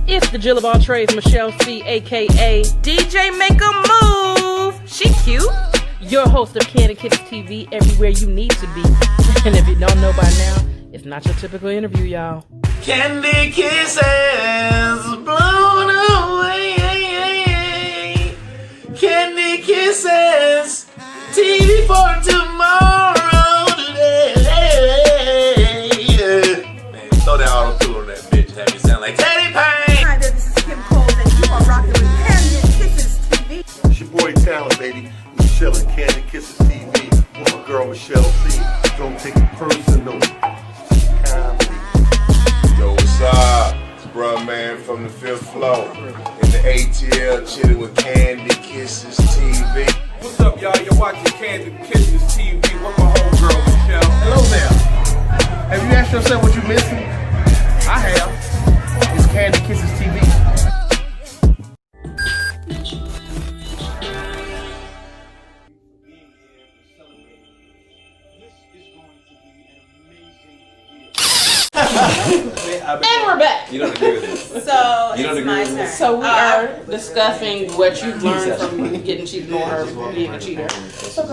It's the Jill of all trades, Michelle C, aka DJ Make a Move. She cute. Your host of Kandid Kisses TV, everywhere you need to be. And if you don't know by now, it's not your typical interview, y'all. Kandid Kisses blown away. Kandid Kisses TV for tomorrow today. Man, throw that auto-tune on that bitch. Have me sound like Teddy Payne. Hi there, this is Kim Cole, and you are rocking with Kandid Kisses TV. It's your boy Talent, baby. Michelle and Kandid Kisses TV with my girl Michelle C. Don't take it personal. Yo, what's up? It's bruh man from the 5th floor. In the ATL, chilling with Kandid Kisses TV. What's up, y'all? You're watching Kandid Kisses TV with my homegirl, Michelle. Hello there. Have you asked yourself what you're missing? I have. It's Kandid Kisses TV. And we're back. You don't agree with this. So You don't it's agree my with turn. this? So we are discussing what you've learned from getting cheated on her being a cheater. So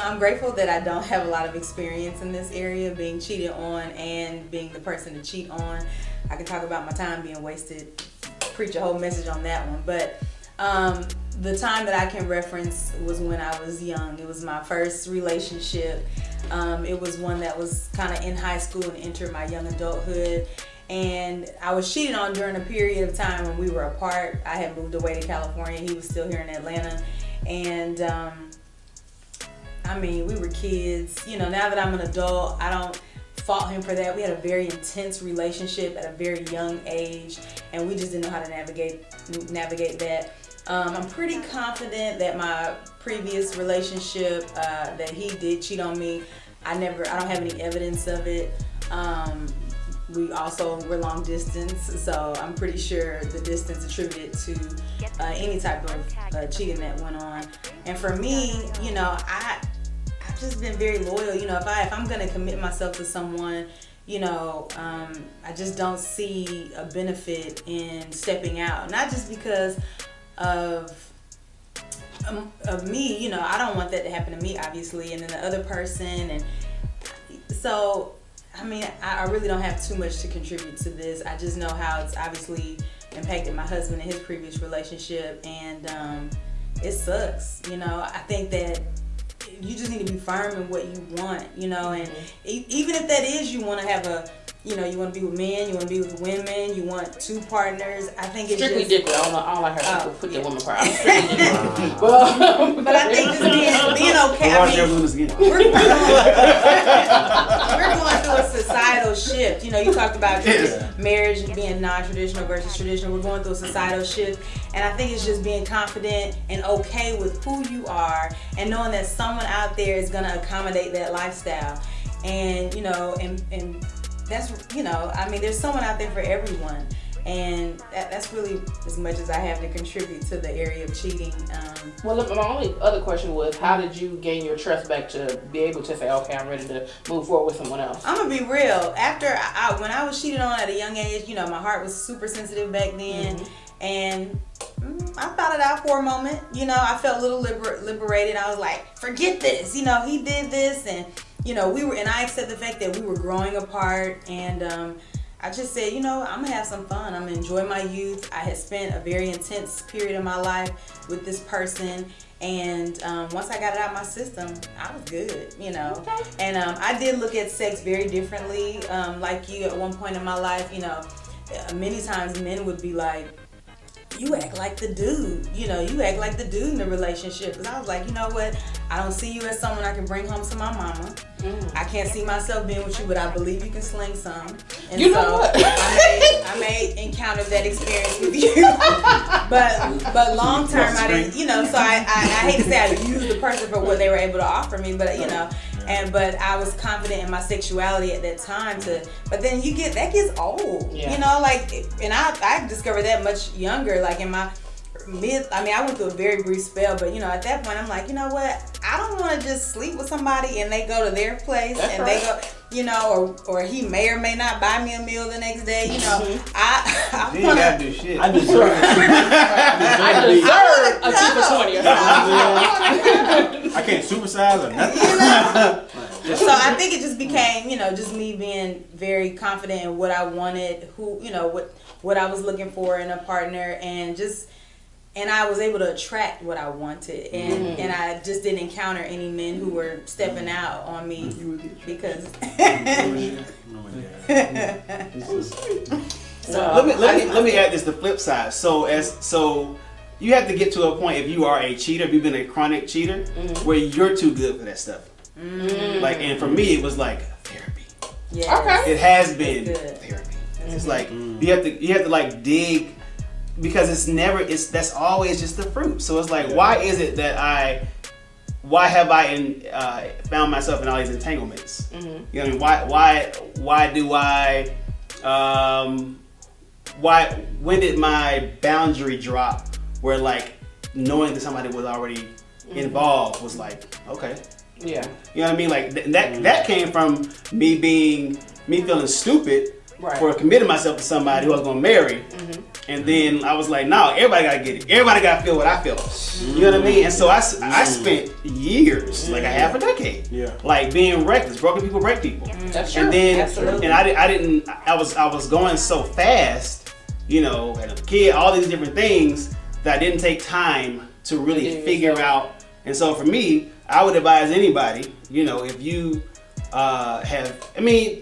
I'm grateful that I don't have a lot of experience in this area, being cheated on and being the person to cheat on. I can talk about my time being wasted, preach a whole message on that one. But the time that I can reference was when I was young. It was my first relationship. It was one that was kind of in high school and entered my young adulthood. And I was cheated on during a period of time when we were apart. I had moved away to California. He was still here in Atlanta. And I mean, we were kids. You know, now that I'm an adult, I don't fault him for that. We had a very intense relationship at a very young age, and we just didn't know how to navigate that. I'm pretty confident that my previous relationship, that he did cheat on me. I don't have any evidence of it. We also were long distance, so I'm pretty sure the distance attributed to any type of cheating that went on. And for me, you know, I've just been very loyal. You know, if I'm gonna commit myself to someone, you know, I just don't see a benefit in stepping out. Not just because of me, you know, I don't want that to happen to me, obviously, and then the other person. And so, I mean, I really don't have too much to contribute to this. I just know how it's obviously impacted my husband in his previous relationship, and it sucks. You know, I think that you just need to be firm in what you want, you know, and even if that is you want to have a, you know, you want to be with men, you want to be with women, you want two partners. I think it's Strictly just... dick. I don't like her people put the woman part. Strictly dick. But I think just being okay. I mean, we're going through a societal shift. You know, you talked about marriage being non-traditional versus traditional. We're going through a societal shift, and I think it's just being confident and okay with who you are, and knowing that someone out there is going to accommodate that lifestyle. And you know, and that's, you know, I mean, there's someone out there for everyone. And that's really as much as I have to contribute to the area of cheating. Well, look, my only other question was, how did you gain your trust back to be able to say, okay, I'm ready to move forward with someone else? I'm gonna be real. After when I was cheated on at a young age, you know, my heart was super sensitive back then, and I thought it out for a moment. You know, I felt a little liberated. I was like, forget this. You know, he did this, and you know, I accept the fact that we were growing apart, and I just said, you know, I'm gonna have some fun. I'm gonna enjoy my youth. I had spent a very intense period of my life with this person, and once I got it out of my system, I was good, you know. Okay. And I did look at sex very differently, like you at one point in my life. You know, many times men would be like, you act like the dude, you know, you act like the dude in the relationship. Because I was like, you know what, I don't see you as someone I can bring home to my mama. I can't see myself being with you, but I believe you can sling some. And you know what? I may encounter that experience with you, but long term, I didn't, you know. So I hate to say I used the person for what they were able to offer me, but you know, but I was confident in my sexuality at that time. But then that gets old, you know, like, and I discovered that much younger, like in my I went through a very brief spell, but you know, at that point I'm like, you know what, I don't want to just sleep with somebody and they go to their place. That's and right. They go, you know, or he may or may not buy me a meal the next day. You know, I You ain't gotta do shit. I deserve a 2 for 20 or something. I can't supersize or nothing. You know? So I think it just became, you know, just me being very confident in what I wanted, who, you know, what I was looking for in a partner, and I was able to attract what I wanted, and I just didn't encounter any men who were stepping out on me because. So let me add this the flip side. So you have to get to a point if you are a cheater, if you've been a chronic cheater, where you're too good for that stuff. Like, and for me, it was like therapy. Yeah. Okay. It has been therapy. It's like you have to like dig, because that's always just the fruit. So it's like, why is it that why have I found myself in all these entanglements? You know what I mean? Why do I when did my boundary drop where like knowing that somebody was already involved was like, okay. Yeah. You know what I mean? Like that came from me feeling stupid for committing myself to somebody who I was gonna marry. And then I was like, no, everybody gotta get it. Everybody gotta feel what I feel. You know what I mean? And so I spent years, like a half a decade, like being reckless. Broken people break people. That's true. And then, absolutely. and I was going so fast, you know, had a kid, all these different things that I didn't take time to really figure out. And so for me, I would advise anybody, you know, if you therapy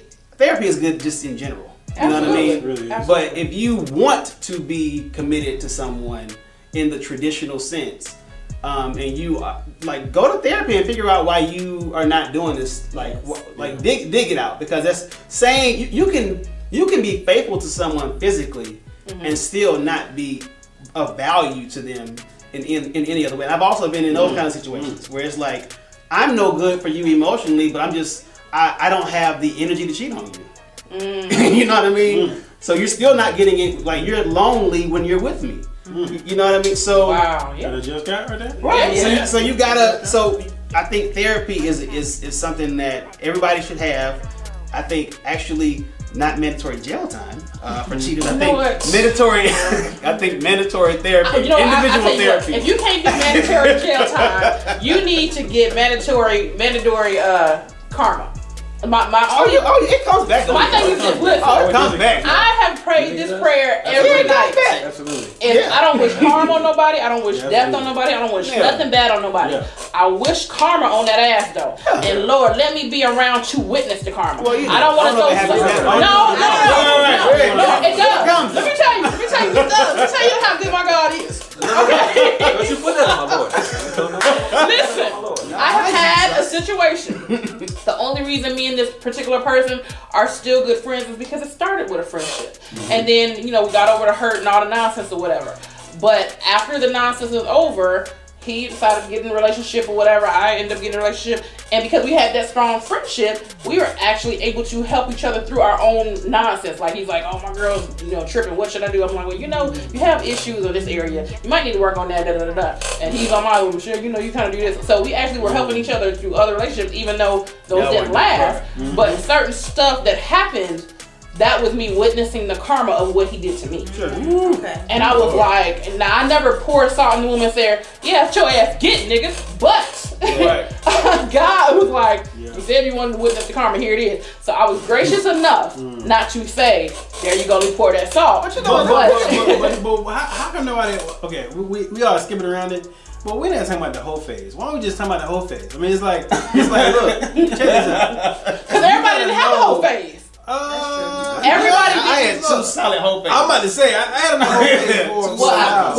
is good just in general. You know what I mean? Really, but if you want to be committed to someone in the traditional sense, and you like go to therapy and figure out why you are not doing this, dig it out, because that's saying you can be faithful to someone physically and still not be of value to them in any other way. And I've also been in those kind of situations where it's like, I'm no good for you emotionally, but I don't have the energy to cheat on you. You know what I mean? So you're still not getting it, like you're lonely when you're with me. You know what I mean? So wow, yeah. Just got right there. Right. Yeah. So you gotta. So I think therapy is something that everybody should have. I think actually not mandatory jail time for cheaters. I think mandatory. I think mandatory therapy, individual therapy. If you can't do mandatory jail time, you need to get mandatory karma. It comes back. My thing is just listen. It comes back. I have prayed this prayer every night. Absolutely. And I don't wish harm on nobody. I don't wish death on nobody. I don't wish nothing bad on nobody. I wish karma on that ass though. And Lord, let me be around to witness the karma. Well, I don't want to go. No. It does. Let me tell you. It does. Let me tell you how good my God is. Okay. Don't you put that on my board? Listen, I have had a situation. The only reason me and this particular person are still good friends is because it started with a friendship. And then, you know, we got over the hurt and all the nonsense or whatever. But after the nonsense was over, he decided to get in a relationship or whatever. I ended up getting in a relationship. And because we had that strong friendship, we were actually able to help each other through our own nonsense. Like, he's like, oh, my girl's, you know, tripping. What should I do? I'm like, well, you know, you have issues in this area. You might need to work on that, da-da-da-da. And he's on my way, Michelle, you know, you kind of do this. So we actually were helping each other through other relationships, even though those didn't last. But certain stuff that happened, that was me witnessing the karma of what he did to me. Sure. Okay. And I was like, now I never pour salt in the woman's hair. Yeah, it's your ass get, niggas. But God was like, you said you wanted to witness the karma, here it is. So I was gracious enough not to say, there you go, let me pour that salt. But you know, but how come nobody? Okay, we all skipping around it. But we're not talking about the whole phase. Why don't we just talk about the whole phase? I mean, it's like, look, check this out. Because everybody didn't have a whole phase. Everybody I had two solid whole phases. I'm about to say, I had a whole phase for a while.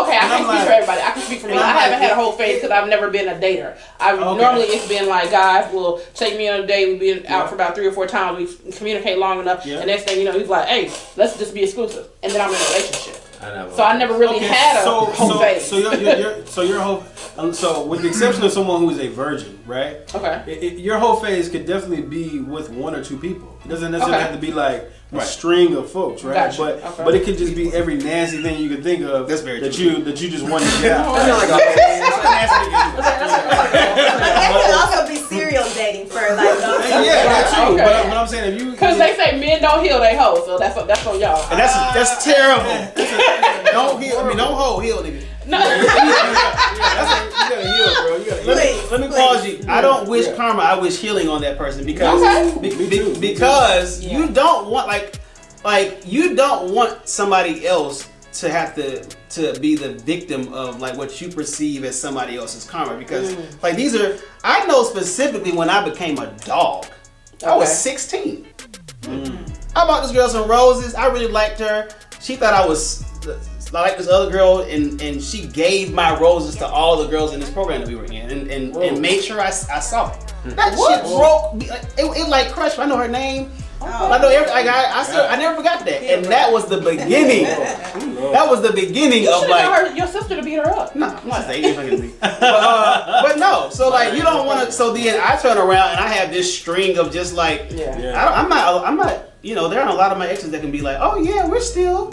Okay, I can speak for everybody. I can speak for me. I haven't had a whole phase because I've never been a dater. Normally it's been like, guys will take me on a date. We've been out for about 3 or 4 times. We communicate long enough. And next thing you know, he's like, hey, let's just be exclusive. And then I'm in a relationship. So I never really had a whole phase. So your whole, so with the exception of someone who is a virgin, right? Okay. Your whole phase could definitely be with 1 or 2 people. It doesn't necessarily have to be like a string of folks, right? Gotcha. But it could just be every nasty thing you could think of. That's very true. That you just want to get out. That could also be serial dating. dating for like those. Yeah, that's true. Okay. But I'm saying if you, Because they say men don't heal they hoes, so that's on y'all. and that's terrible. Don't heal. I mean, don't hold heal, nigga. No. You gotta heal, bro. You gotta, let me pause you. I don't wish karma. I wish healing on that person because because you don't want like you don't want somebody else to have to be the victim of like what you perceive as somebody else's karma because like these are I know specifically when I became a dog. I was 16. I bought this girl some roses. I really liked her. She thought I like this other girl, and she gave my roses to all the girls in this program that we were in, and made sure I saw it. That shit broke me. It like crushed me. I know her name. I know I never forgot that, and that was the beginning. That was the beginning of like your sister to beat her up. No, I'm just saying, but no. So like you don't want to. So then I turn around and I have this string of just like I'm not. You know, there are a lot of my exes that can be like, oh yeah, we're still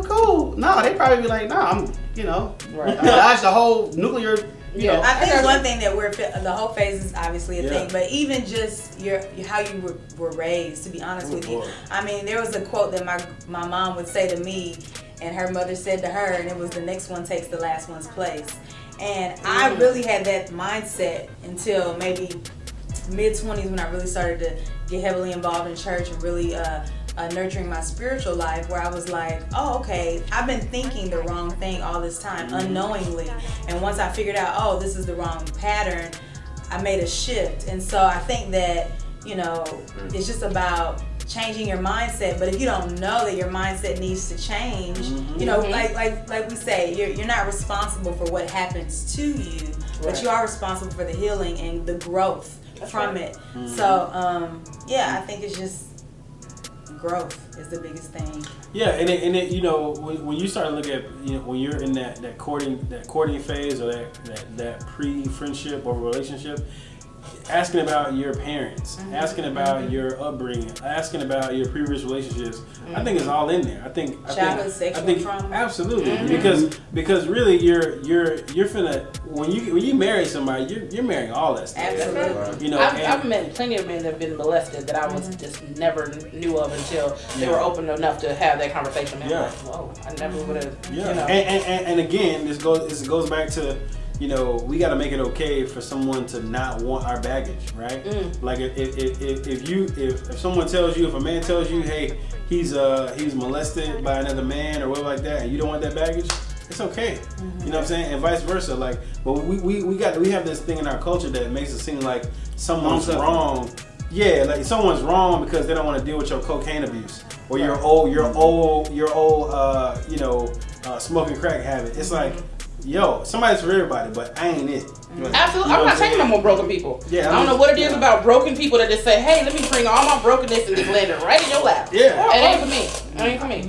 cool. No, they probably be like, no, I'm, you know, dodge the whole nuclear. You know. I think one thing that the whole phase is obviously a thing, but even just how you were raised. To be honest with you, I mean, there was a quote that my mom would say to me, and her mother said to her, and it was the next one takes the last one's place. And I really had that mindset until maybe mid-20s when I really started to get heavily involved in church and really nurturing my spiritual life, where I was like, oh, okay, I've been thinking the wrong thing all this time unknowingly, and once I figured out, oh, this is the wrong pattern, I made a shift. And so I think that, you know, it's just about changing your mindset. But if you don't know that your mindset needs to change, you know, like we say, you're not responsible for what happens to you, but you are responsible for the healing and the growth from it. So I think it's just growth is the biggest thing. Yeah, and it you know, when you start to look at, you know, when you're in that courting phase or that pre-friendship or relationship, asking about your parents, asking about your upbringing, asking about your previous relationships, I think it's all in there. I think sexual trauma. Absolutely, because really you're finna when you marry somebody, you're marrying all that stuff. Absolutely. You know, I've met plenty of men that have been molested that I was just never knew of until they were open enough to have that conversation. And I'm like, whoa, I never would have. Yeah, you know. and again, this goes back to, you know, we got to make it okay for someone to not want our baggage, right? Like if someone tells you, if a man tells you, hey, he's molested by another man or whatever like that, and you don't want that baggage, it's okay. You know what I'm saying? And vice versa. Like, but we have this thing in our culture that makes it seem like someone's wrong. Yeah, like someone's wrong because they don't want to deal with your cocaine abuse or your old smoking crack habit. It's like, yo, somebody's for everybody, but I ain't it. Absolutely. I'm not taking no more broken people. Yeah, I don't know what it is about broken people that just say, hey, let me bring all my brokenness and just land it right in your lap. Yeah. It ain't for me. It ain't for me.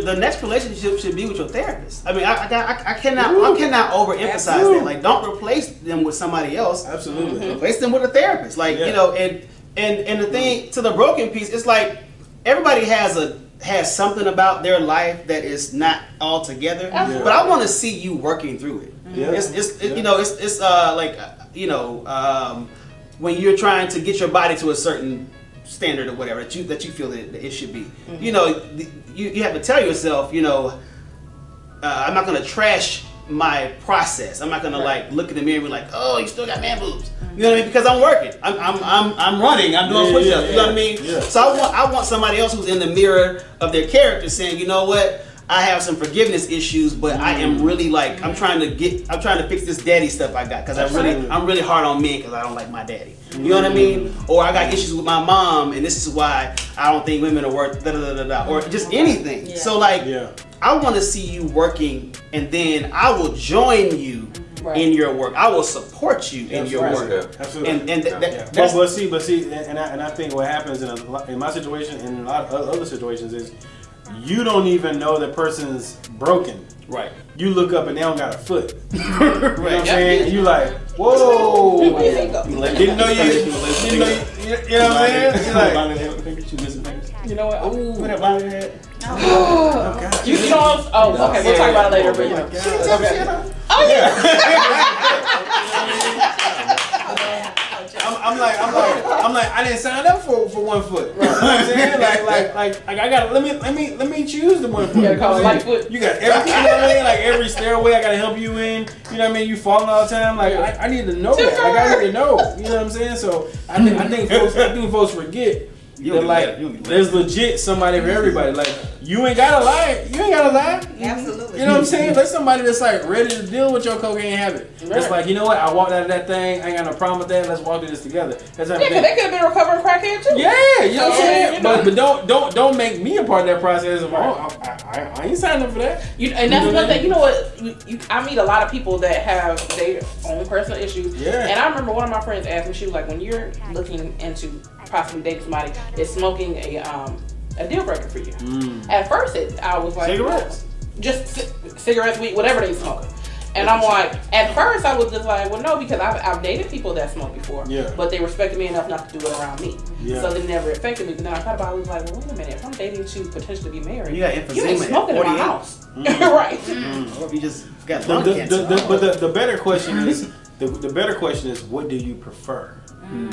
The next relationship should be with your therapist. I mean, I cannot overemphasize that. Like, don't replace them with somebody else. Absolutely. Replace them with a therapist. Like, you know, and the thing to the broken piece, it's like everybody has something about their life that is not all together, but I want to see you working through it. It's when you're trying to get your body to a certain standard or whatever that you feel that it should be. You know, you have to tell yourself, you know, I'm not gonna trash my process. I'm not gonna like look in the mirror and be like, oh, you still got man boobs. You know what I mean? Because I'm working. I'm running. I'm doing push-ups. You know what I mean? Yeah. So I want somebody else who's in the mirror of their character saying, you know what? I have some forgiveness issues, but I am really like I'm trying to fix this daddy stuff I got because I'm really hard on men because I don't like my daddy. You know what I mean? Or I got issues with my mom, and this is why I don't think women are worth or just anything. Yeah. So like, I want to see you working, and then I will join you. In your work, I will support you in your work. Absolutely. But see, and I think what happens in my situation and in a lot of other situations is you don't even know the person's broken. Right. You look up and they don't got a foot. You know what I'm saying? And you like, whoa. Didn't know you. You know what I'm saying? You know what? Ooh, what about your head? Oh, God. You know? Oh, okay. We'll talk about it later. But you know. Okay. Oh yeah. I'm like, I didn't sign up for 1 foot. You know what I'm saying? Like I got let me choose the 1 foot. You gotta call it light foot. You got everything, you know what I mean? Like every stairway I gotta help you in. You know what I mean? You falling all the time. Like I need to know that. Like I need to know. You know what I'm saying? So I think folks forget. There's legit somebody for everybody. Like you ain't gotta lie. Absolutely. You know what I'm saying? There's somebody that's like ready to deal with your cocaine habit. It's like, you know what? I walked out of that thing. I ain't got no problem with that. Let's walk through this together. That's because they could have been recovering crackhead too. Yeah, you know what I'm saying? But don't make me a part of that process. I ain't signing up for that. And that's one thing. You know what? I meet a lot of people that have their own personal issues. Yeah. And I remember one of my friends asked me, she was like, when you're looking into possibly dating somebody, is smoking a deal breaker for you? At first, I was like, cigarettes, just cigarettes, weed, whatever they smoking. And I'm like, at first I was just like, well, no, because I've dated people that smoked before, but they respected me enough not to do it around me. So they never affected me. But then I thought about it, I was like, well, wait a minute, if I'm dating to potentially be married, you ain't smoking in my house. Right. Or you just got lung cancer. But the better question is, the better question is, what do you prefer?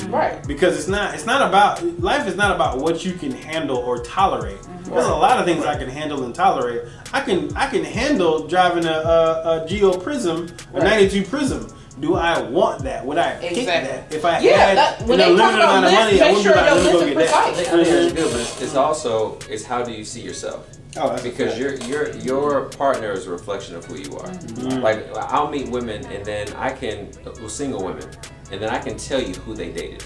Right. Because it's not about, life is not about what you can handle or tolerate. There's a lot of things I can handle and tolerate. I can handle driving a Geo Prism, a 92 Prism. Do I want that? Would I pick that? If I had when they talk about lists, make sure your list is precise. I think it's good, but it's also how do you see yourself? Because your partner is a reflection of who you are. Like I'll meet women and then single women, and then I can tell you who they dated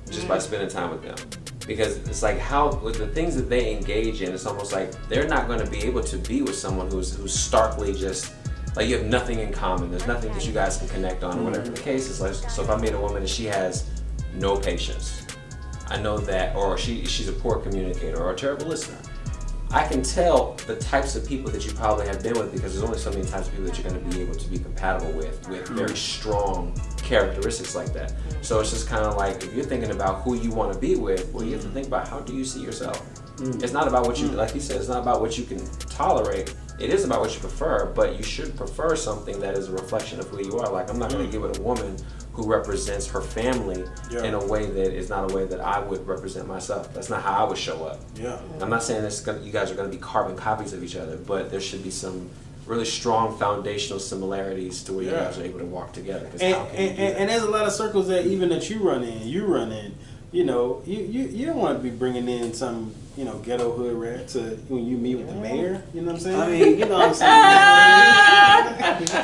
just by spending time with them. Because it's like with the things that they engage in, it's almost like they're not going to be able to be with someone who's starkly just like you have nothing in common. There's nothing that you guys can connect on, or whatever the case is. Like, so if I meet a woman and she has no patience, I know that, or she's a poor communicator or a terrible listener. I can tell the types of people that you probably have been with because there's only so many types of people that you're going to be able to be compatible with very strong characteristics like that. So it's just kind of like if you're thinking about who you want to be with, well, you have to think about how do you see yourself. It's not about what you, like you said, it's not about what you can tolerate. It is about what you prefer, but you should prefer something that is a reflection of who you are. Like I'm not going to get with a woman who represents her family in a way that is not a way that I would represent myself. That's not how I would show up. I'm not saying you guys are going to be carbon copies of each other, but there should be some really strong foundational similarities to where you guys are able to walk together. And there's a lot of circles that you run in. You know, you don't want to be bringing in some, ghetto hood rat to when you meet with the mayor. You know what I'm saying? I mean, you know what I'm saying.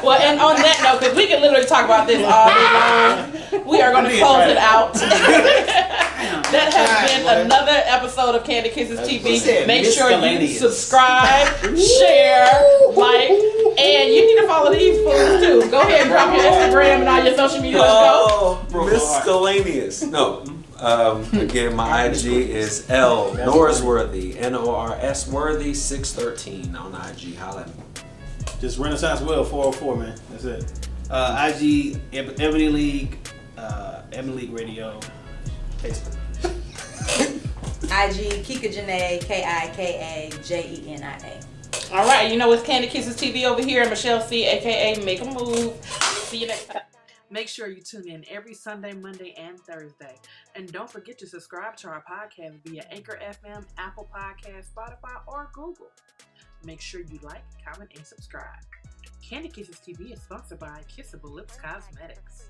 Well, and on that note, because we can literally talk about this all day long, we are going to close it out. That has been another episode of Kandid Kisses TV. Make sure you subscribe, share, like, and you need to follow these fools too. Go ahead and drop your Instagram and all your social media. Let's go. Miscellaneous. No. Again, my IG is L Norsworthy, Norsworthy 613 on IG. Holla at me. Just Renaissance Will 404, man. That's it. IG Ebony League, Ebony League Radio, Facebook. IG Kika Janae, KIKAJENIA. All right, it's Kandid Kisses TV over here. Michelle C, aka Make a Move. See you next time. Make sure you tune in every Sunday, Monday, and Thursday. And don't forget to subscribe to our podcast via Anchor FM, Apple Podcasts, Spotify, or Google. Make sure you like, comment, and subscribe. Kandid Kisses TV is sponsored by Kissable Lips Cosmetics.